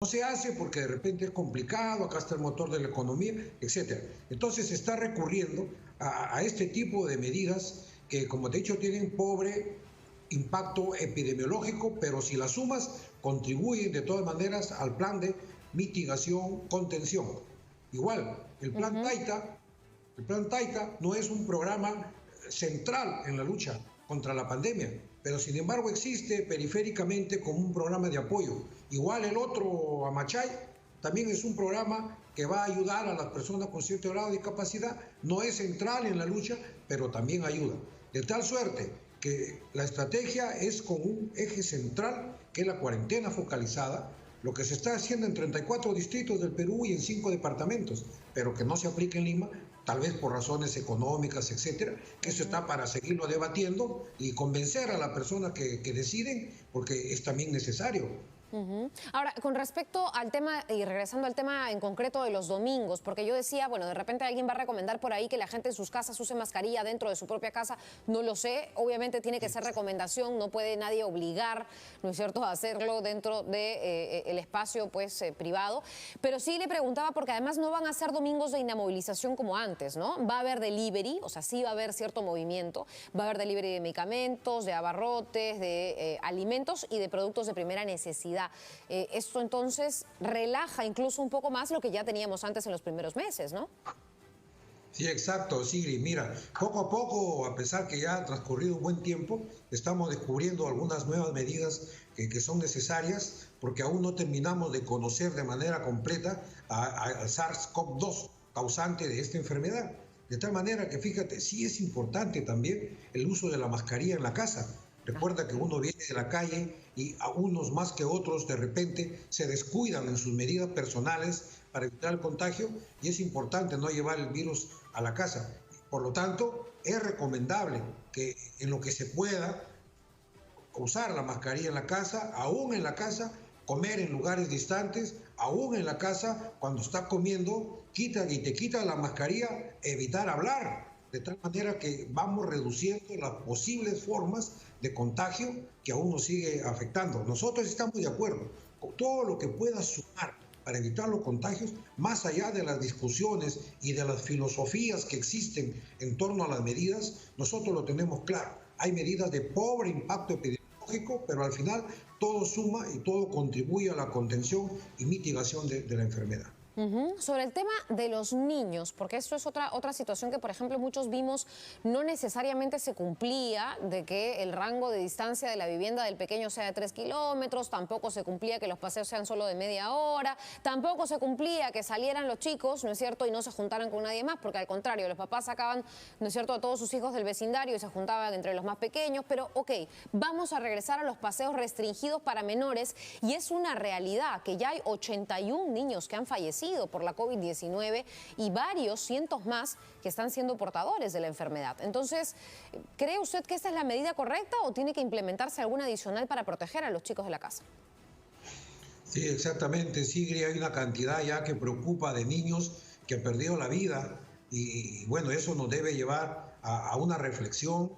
No se hace porque de repente es complicado, acá está el motor de la economía, etcétera. Entonces se está recurriendo a este tipo de medidas que, como te he dicho, tienen pobre impacto epidemiológico, pero si las sumas, contribuyen de todas maneras al plan de mitigación, contención. Igual, el plan Taita no es un programa central en la lucha contra la pandemia, pero sin embargo existe periféricamente como un programa de apoyo. Igual el otro, Amachay, también es un programa que va a ayudar a las personas con cierto grado de discapacidad, no es central en la lucha, pero también ayuda. De tal suerte que la estrategia es con un eje central, que es la cuarentena focalizada, lo que se está haciendo en 34 distritos del Perú y en 5 departamentos, pero que no se aplica en Lima, tal vez por razones económicas, etcétera, que eso está para seguirlo debatiendo y convencer a las personas que deciden, porque es también necesario. Ahora, con respecto al tema, y regresando al tema en concreto de los domingos, porque yo decía, bueno, de repente alguien va a recomendar por ahí que la gente en sus casas use mascarilla dentro de su propia casa, no lo sé, obviamente tiene que ser recomendación, no puede nadie obligar, ¿no es cierto?, a hacerlo dentro de el espacio, pues, privado, pero sí le preguntaba porque además no van a ser domingos de inamovilización como antes, ¿no? Va a haber delivery, o sea, sí va a haber cierto movimiento, va a haber delivery de medicamentos, de abarrotes, de alimentos y de productos de primera necesidad. Esto entonces relaja incluso un poco más lo que ya teníamos antes en los primeros meses, ¿no? Sí, exacto, Sigrid. Mira, poco a poco, a pesar que ya ha transcurrido un buen tiempo, estamos descubriendo algunas nuevas medidas que son necesarias, porque aún no terminamos de conocer de manera completa al SARS-CoV-2, causante de esta enfermedad. De tal manera que, fíjate, sí es importante también el uso de la mascarilla en la casa. Recuerda que uno viene de la calle y a unos más que otros de repente se descuidan en sus medidas personales para evitar el contagio y es importante no llevar el virus a la casa. Por lo tanto, es recomendable que en lo que se pueda usar la mascarilla en la casa, comer en lugares distantes, aún en la casa, cuando está comiendo, te quita la mascarilla, evitar hablar. De tal manera que vamos reduciendo las posibles formas de contagio que aún nos sigue afectando. Nosotros estamos de acuerdo con todo lo que pueda sumar para evitar los contagios, más allá de las discusiones y de las filosofías que existen en torno a las medidas, nosotros lo tenemos claro. Hay medidas de pobre impacto epidemiológico, pero al final todo suma y todo contribuye a la contención y mitigación de la enfermedad. Sobre el tema de los niños, porque esto es otra situación que, por ejemplo, muchos vimos no necesariamente se cumplía, de que el rango de distancia de la vivienda del pequeño sea de 3 kilómetros, tampoco se cumplía que los paseos sean solo de media hora, tampoco se cumplía que salieran los chicos, ¿no es cierto?, y no se juntaran con nadie más, porque al contrario, los papás sacaban, ¿no es cierto?, a todos sus hijos del vecindario y se juntaban entre los más pequeños, pero ok, vamos a regresar a los paseos restringidos para menores y es una realidad que ya hay 81 niños que han fallecido por la COVID-19 y varios cientos más que están siendo portadores de la enfermedad. Entonces, ¿cree usted que esta es la medida correcta o tiene que implementarse alguna adicional para proteger a los chicos de la casa? Sí, exactamente, Sigrid, hay una cantidad ya que preocupa de niños que han perdido la vida y bueno, eso nos debe llevar a una reflexión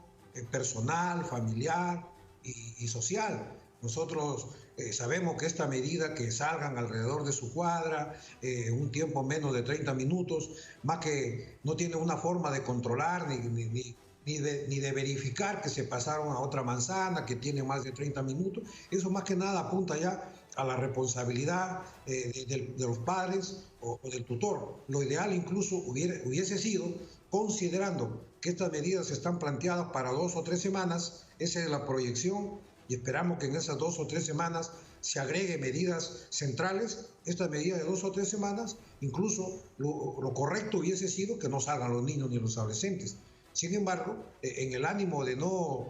personal, familiar y social. Nosotros sabemos que esta medida, que salgan alrededor de su cuadra, un tiempo menos de 30 minutos, más que no tiene una forma de controlar ni de verificar que se pasaron a otra manzana que tiene más de 30 minutos, eso más que nada apunta ya a la responsabilidad de los padres o del tutor. Lo ideal incluso hubiese sido, considerando que estas medidas están planteadas para 2 o 3 semanas, esa es la proyección, y esperamos que en esas 2 o 3 semanas se agregue medidas centrales. Estas medidas de 2 o 3 semanas, incluso lo correcto hubiese sido que no salgan los niños ni los adolescentes. Sin embargo, en el ánimo de no